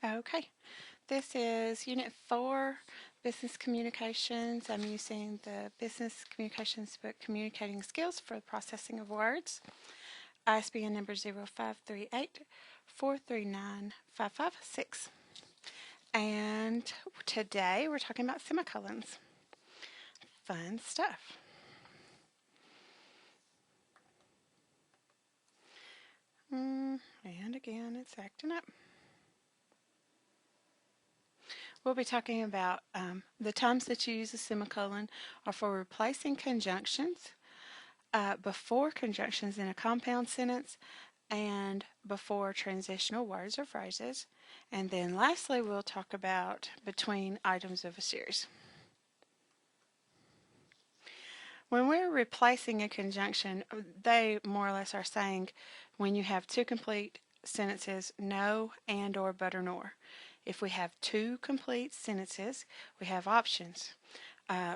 Okay, this is Unit 4, Business Communications. I'm using the Business Communications book, Communicating Skills for the Processing of Words. ISBN number 0538-439-556. And today we're talking about semicolons. Fun stuff. And again, it's acting up. We'll be talking about the times that you use a semicolon are for replacing conjunctions, before conjunctions in a compound sentence, and before transitional words or phrases. And then lastly, we'll talk about between items of a series. When we're replacing a conjunction, they more or less are saying when you have two complete sentences, no, and, or, but, or, nor. If we have two complete sentences, we have options.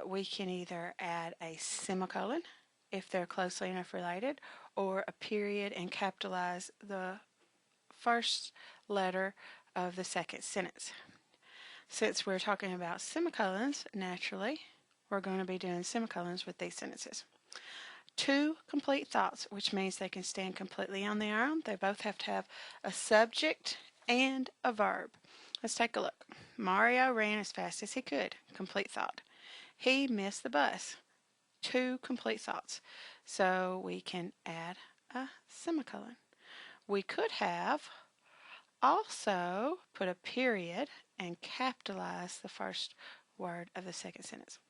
We can either add a semicolon if they're closely enough related, or a period and capitalize the first letter of the second sentence. Since we're talking about semicolons, naturally, we're going to be doing semicolons with these sentences. Two complete thoughts, which means they can stand completely on their own. They both have to have a subject and a verb. Let's take a look. Mario ran as fast as he could. Complete thought. He missed the bus. Two complete thoughts. So we can add a semicolon. We could have also put a period and capitalize the first word of the second sentence.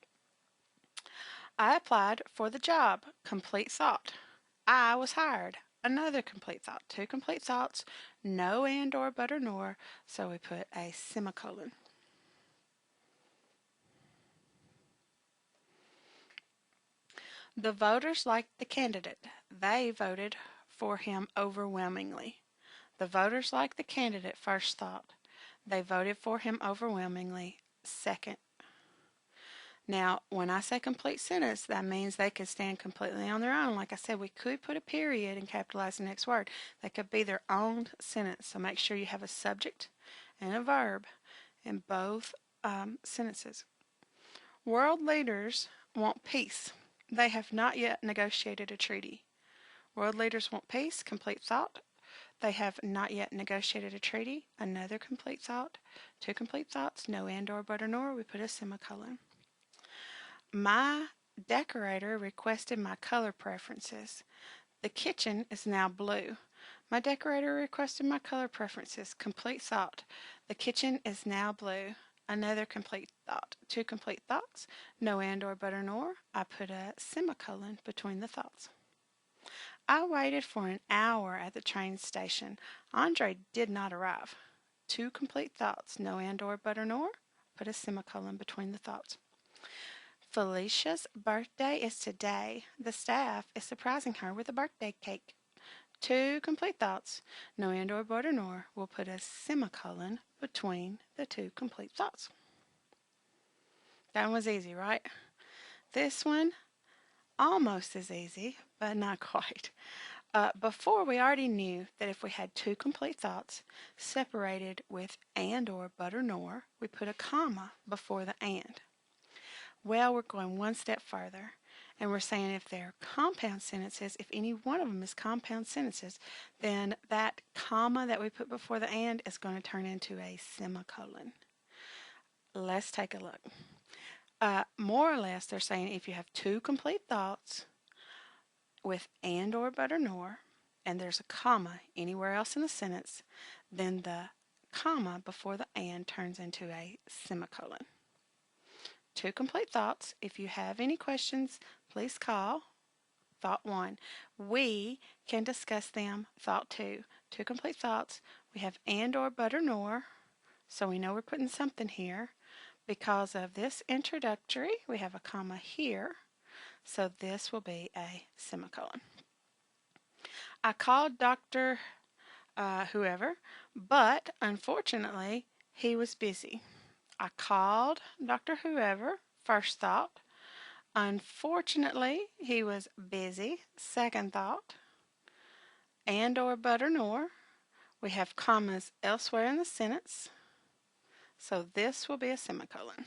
I applied for the job. Complete thought. I was hired. Another complete thought. Two complete thoughts. No, and, or, but, or, nor. So we put a semicolon. The voters liked the candidate. They voted for him overwhelmingly. The voters liked the candidate, first thought. They voted for him overwhelmingly, second. Now, when I say complete sentence, that means they could stand completely on their own. Like I said, we could put a period and capitalize the next word. They could be their own sentence. So make sure you have a subject and a verb in both sentences. World leaders want peace. They have not yet negotiated a treaty. World leaders want peace. Complete thought. They have not yet negotiated a treaty. Another complete thought. Two complete thoughts. No, and, or, but, or, nor. We put a semicolon. My decorator requested my color preferences. The kitchen is now blue. My decorator requested my color preferences. Complete thought. The kitchen is now blue. Another complete thought. Two complete thoughts. No, and, or, but, or, nor. I put a semicolon between the thoughts. I waited for an hour at the train station. Andre did not arrive. Two complete thoughts. No, and, or, but, or, nor. Put a semicolon between the thoughts. Felicia's birthday is today. The staff is surprising her with a birthday cake. Two complete thoughts. No, and, or, but, or, nor. We'll put a semicolon between the two complete thoughts. That one was easy, right? This one, almost as easy, but not quite. Before, we already knew that if we had two complete thoughts separated with and, or, but, or, nor, we put a comma before the and. Well, we're going one step further, and we're saying if they're compound sentences, if any one of them is compound sentences, then that comma that we put before the and is going to turn into a semicolon. Let's take a look. More or less, they're saying if you have two complete thoughts with and, or, but, or, nor, and there's a comma anywhere else in the sentence, then the comma before the and turns into a semicolon. Two complete thoughts. If you have any questions, please call. Thought 1. We can discuss them. Thought 2. Two complete thoughts. We have and, or, but, or, nor. So we know we're putting something here. Because of this introductory, we have a comma here. So this will be a semicolon. I called Dr. Whoever, but unfortunately, he was busy. I called Dr. Whoever, first thought. Unfortunately, he was busy, second thought. And, or, but, or, nor. We have commas elsewhere in the sentence. So this will be a semicolon.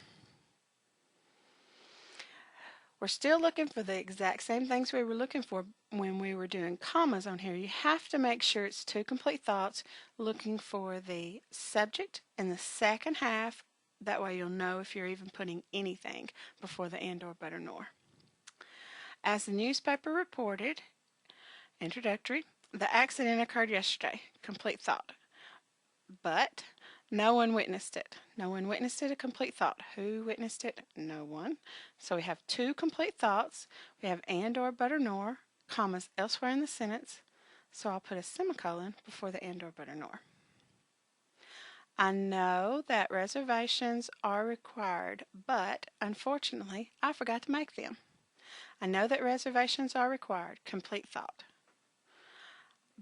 We're still looking for the exact same things we were looking for when we were doing commas on here. You have to make sure it's two complete thoughts, looking for the subject in the second half. That way you'll know if you're even putting anything before the and, or, but, or, nor. As the newspaper reported, introductory, the accident occurred yesterday. Complete thought. But no one witnessed it. No one witnessed it, a complete thought. Who witnessed it? No one. So we have two complete thoughts. We have and, or, but, or, nor, commas elsewhere in the sentence. So I'll put a semicolon before the and, or, but, or, nor. I know that reservations are required, but unfortunately, I forgot to make them. I know that reservations are required. Complete thought.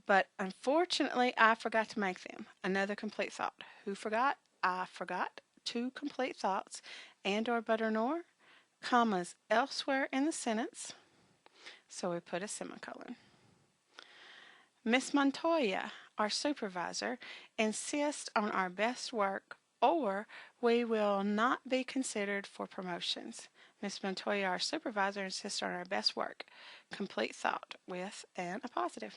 But unfortunately, I forgot to make them. Another complete thought. Who forgot? I forgot. Two complete thoughts. And, or, but, or, nor. Commas elsewhere in the sentence. So we put a semicolon. Miss Montoya, our supervisor, insists on our best work, or we will not be considered for promotions. Miss Montoya, our supervisor, insists on our best work. Complete thought with an appositive.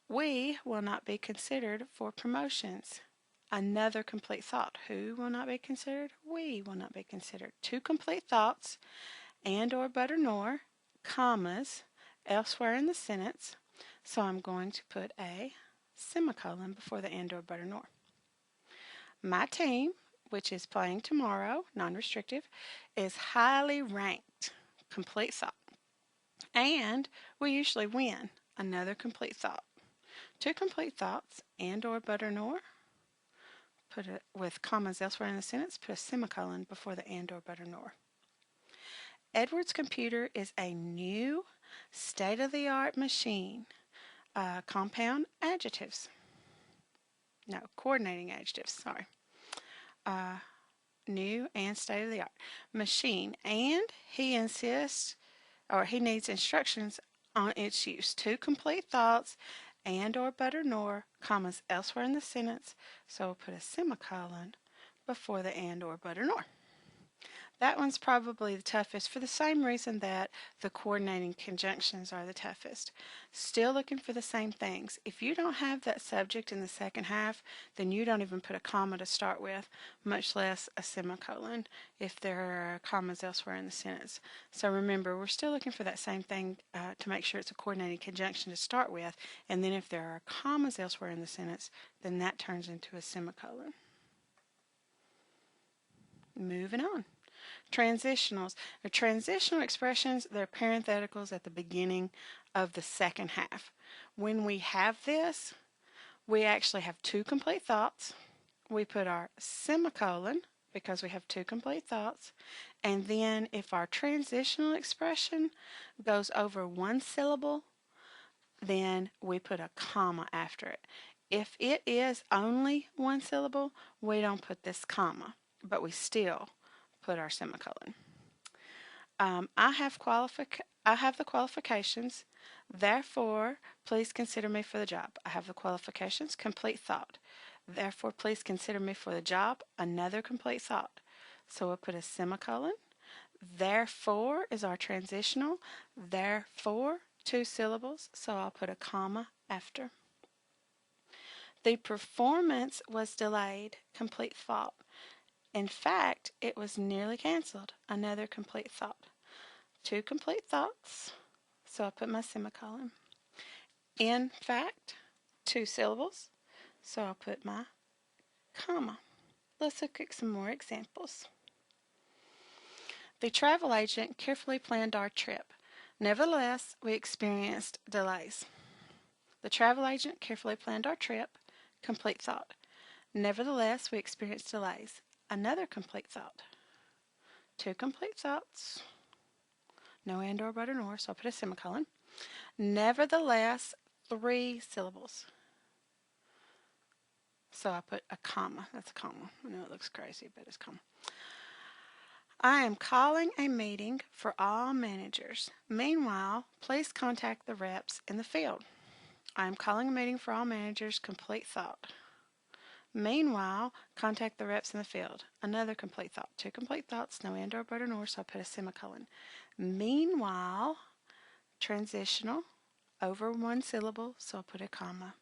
We will not be considered for promotions. Another complete thought. Who will not be considered? We will not be considered. Two complete thoughts, and, or, but, or, nor, commas, elsewhere in the sentence. So I'm going to put a semicolon before the and, or, but, or, nor. My team, which is playing tomorrow, non-restrictive, is highly ranked. Complete thought. And we usually win. Another complete thought. Two complete thoughts, and, or, but, or, nor. Put it with commas elsewhere in the sentence. Put a semicolon before the and, or, but, or, nor. Edward's computer is a new, state-of-the-art machine. Compound adjectives. No, coordinating adjectives, sorry. New and state-of-the-art. Machine. And he insists, or he needs instructions on its use. Two complete thoughts, and, or, but, or, nor, commas elsewhere in the sentence. So we'll put a semicolon before the and, or, but, or, nor. That one's probably the toughest for the same reason that the coordinating conjunctions are the toughest. Still looking for the same things. If you don't have that subject in the second half, then you don't even put a comma to start with, much less a semicolon if there are commas elsewhere in the sentence. So remember, we're still looking for that same thing to make sure it's a coordinating conjunction to start with, and then if there are commas elsewhere in the sentence, then that turns into a semicolon. Moving on. Transitionals. The transitional expressions, they're parentheticals at the beginning of the second half. When we have this, we actually have two complete thoughts. We put our semicolon because we have two complete thoughts. And then if our transitional expression goes over one syllable, then we put a comma after it. If it is only one syllable, we don't put this comma, but we still put our semicolon. I have the qualifications, therefore please consider me for the job. I have the qualifications, complete thought. Therefore please consider me for the job, another complete thought. So we'll put a semicolon. Therefore is our transitional. Therefore, two syllables, so I'll put a comma after. The performance was delayed, complete thought. In fact, it was nearly canceled. Another complete thought. Two complete thoughts, so I put my semicolon. In fact, two syllables, so I'll put my comma. Let's look at some more examples. The travel agent carefully planned our trip. Nevertheless, we experienced delays. The travel agent carefully planned our trip. Complete thought. Nevertheless, we experienced delays. Another complete thought. Two complete thoughts. No and, or, but, or, nor, so I'll put a semicolon. Nevertheless, three syllables. So I put a comma. That's a comma. I know it looks crazy, but it's a comma. I am calling a meeting for all managers. Meanwhile, please contact the reps in the field. I am calling a meeting for all managers. Complete thought. Meanwhile, contact the reps in the field. Another complete thought. Two complete thoughts, no and or but or nor, so I put a semicolon. Meanwhile, transitional, over one syllable, so I put a comma.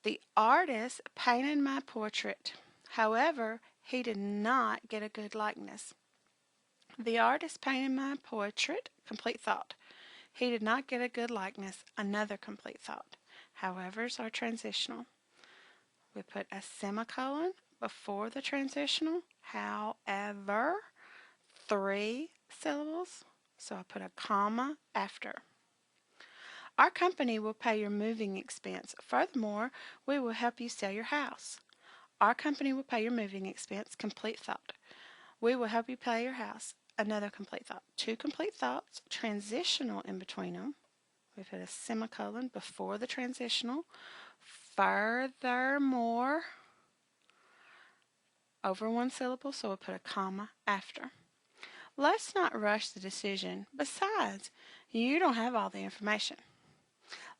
The artist painted my portrait. However, he did not get a good likeness. The artist painted my portrait. Complete thought. He did not get a good likeness. Another complete thought. However's our transitional. We put a semicolon before the transitional. However, three syllables. So I put a comma after. Our company will pay your moving expense. Furthermore, we will help you sell your house. Our company will pay your moving expense. Complete thought. We will help you pay your house. Another complete thought. Two complete thoughts. Transitional in between them. We put a semicolon before the transitional. Furthermore, over one syllable, so we'll put a comma after. Let's not rush the decision. Besides, you don't have all the information.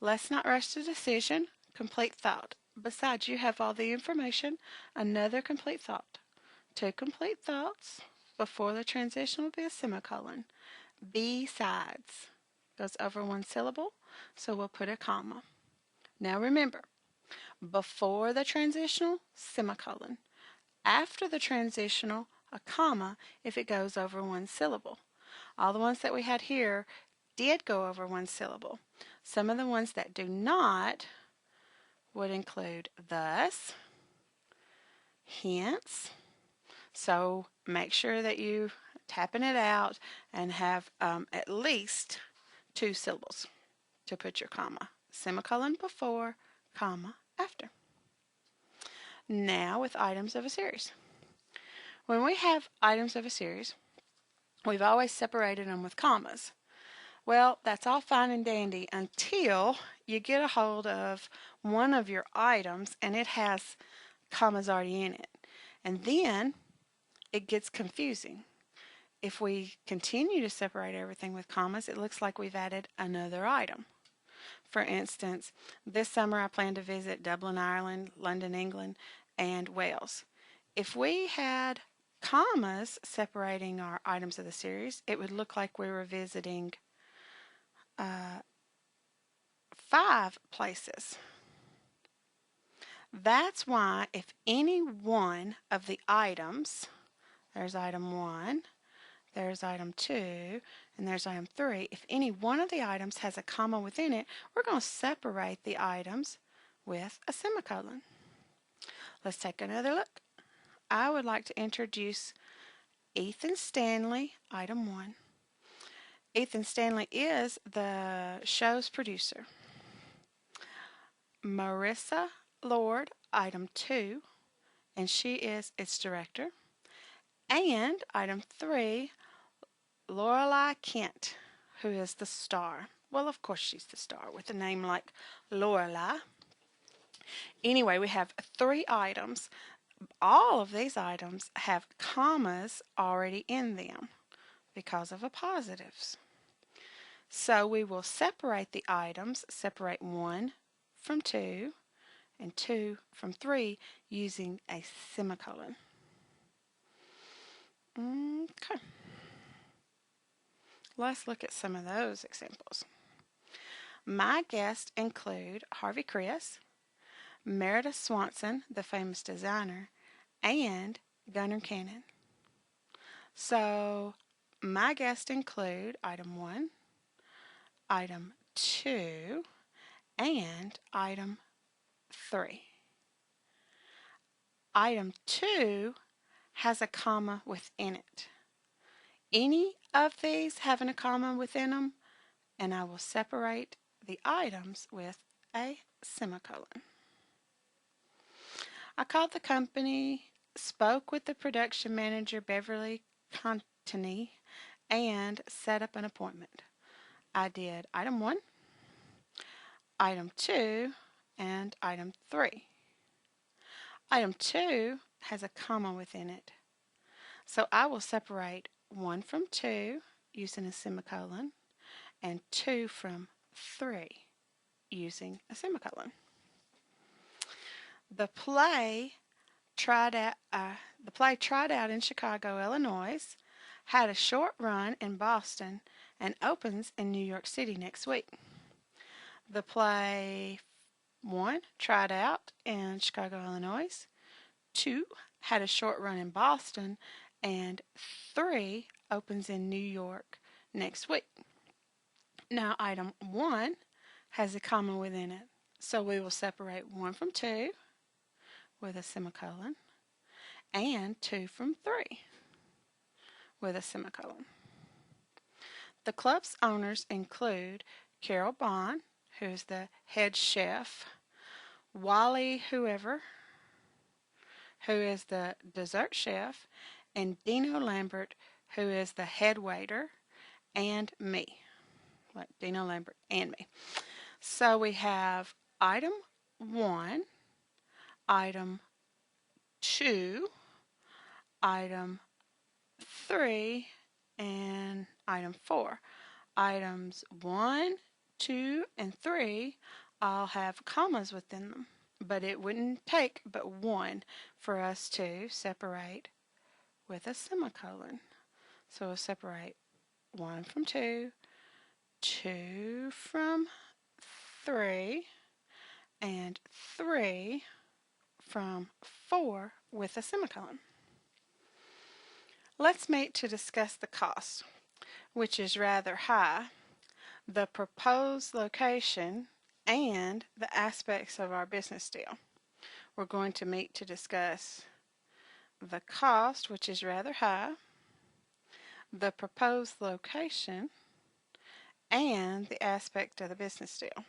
Let's not rush the decision. Complete thought. Besides, you have all the information. Another complete thought. Two complete thoughts. Before the transition will be a semicolon. Besides goes over one syllable, so we'll put a comma. Now remember, before the transitional, semicolon. After the transitional, a comma if it goes over one syllable. All the ones that we had here did go over one syllable. Some of the ones that do not would include thus, hence. So make sure that you tapping it out and have at least two syllables to put your comma. Semicolon before, comma after. Now with items of a series. When we have items of a series, we've always separated them with commas. Well, that's all fine and dandy until you get a hold of one of your items and it has commas already in it. And then it gets confusing. If we continue to separate everything with commas, it looks like we've added another item. For instance, this summer I plan to visit Dublin, Ireland, London, England, and Wales. If we had commas separating our items of the series, it would look like we were visiting 5 places. That's why if any one of the items, there's item 1, there's item 2, and there's item 3, if any one of the items has a comma within it, we're going to separate the items with a semicolon. Let's take another look. I would like to introduce Ethan Stanley, item 1. Ethan Stanley is the show's producer. Marissa Lord, item 2, and she is its director. And item 3, Lorelei Kent, who is the star. Well, of course she's the star with a name like Lorelei. Anyway, we have 3 items. All of these items have commas already in them because of appositives. So we will separate the items, separate 1 from 2 and 2 from 3 using a semicolon. Okay. Let's look at some of those examples. My guests include Harvey Chris, Meredith Swanson, the famous designer, and Gunnar Cannon. So my guests include item 1, item 2, and item 3. Item 2 has a comma within it. Any of these having a comma within them, and I will separate the items with a semicolon. I called the company, spoke with the production manager, Beverly Contney, and set up an appointment. I did item 1, item 2, and item 3. Item 2 has a comma within it. So I will separate 1 from 2 using a semicolon and 2 from 3 using a semicolon. The play tried out. The play tried out in Chicago, Illinois, had a short run in Boston, and opens in New York City next week. The play 1 tried out in Chicago, Illinois. 2 had a short run in Boston, and 3 opens in New York next week. Now, item 1 has a comma within it, so we will separate 1 from 2 with a semicolon and 2 from 3 with a semicolon. The club's owners include Carol Bond, who is the head chef, Wally Whoever, who is the dessert chef, and Dino Lambert, who is the head waiter, and me, like Dino Lambert and me. So we have item 1, item 2, item 3, and item 4. Items 1, 2, and 3 all have commas within them, but it wouldn't take but 1 for us to separate with a semicolon. So we'll separate 1 from 2, 2 from 3, and 3 from 4 with a semicolon. Let's meet to discuss the cost, which is rather high, the proposed location, and the aspects of our business deal. We're going to meet to discuss the cost, which is rather high, the proposed location, and the aspect of the business deal.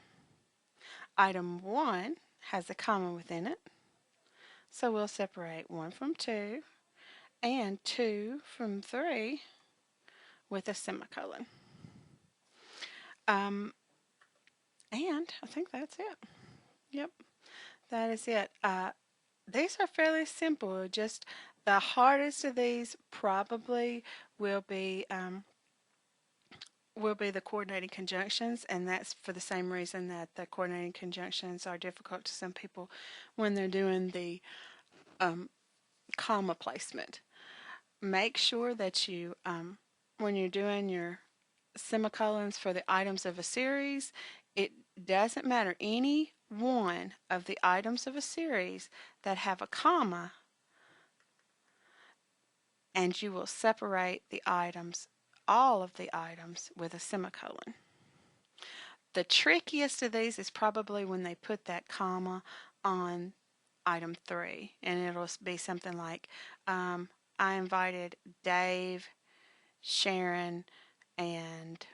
Item 1 has a comma within it, so we'll separate 1 from 2 and 2 from 3 with a semicolon. And I think that's it. Yep, that is it. These are fairly simple. Just the hardest of these probably will be the coordinating conjunctions, and that's for the same reason that the coordinating conjunctions are difficult to some people when they're doing the comma placement. Make sure that you, when you're doing your semicolons for the items of a series, it doesn't matter. Any one of the items of a series that have a comma, and you will separate the items, all of the items, with a semicolon. The trickiest of these is probably when they put that comma on item 3, and it'll be something like, I invited Dave, Sharon, and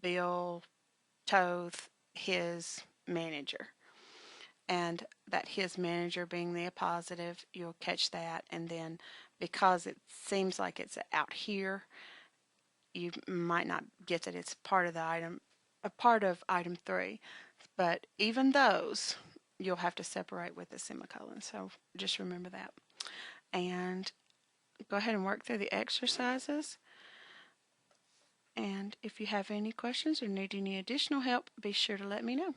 Bill Toth, his manager. And that his manager being the appositive, you'll catch that. And then because it seems like it's out here, you might not get that it's part of the item, a part of item 3. But even those, you'll have to separate with a semicolon. So just remember that. And go ahead and work through the exercises. And if you have any questions or need any additional help, be sure to let me know.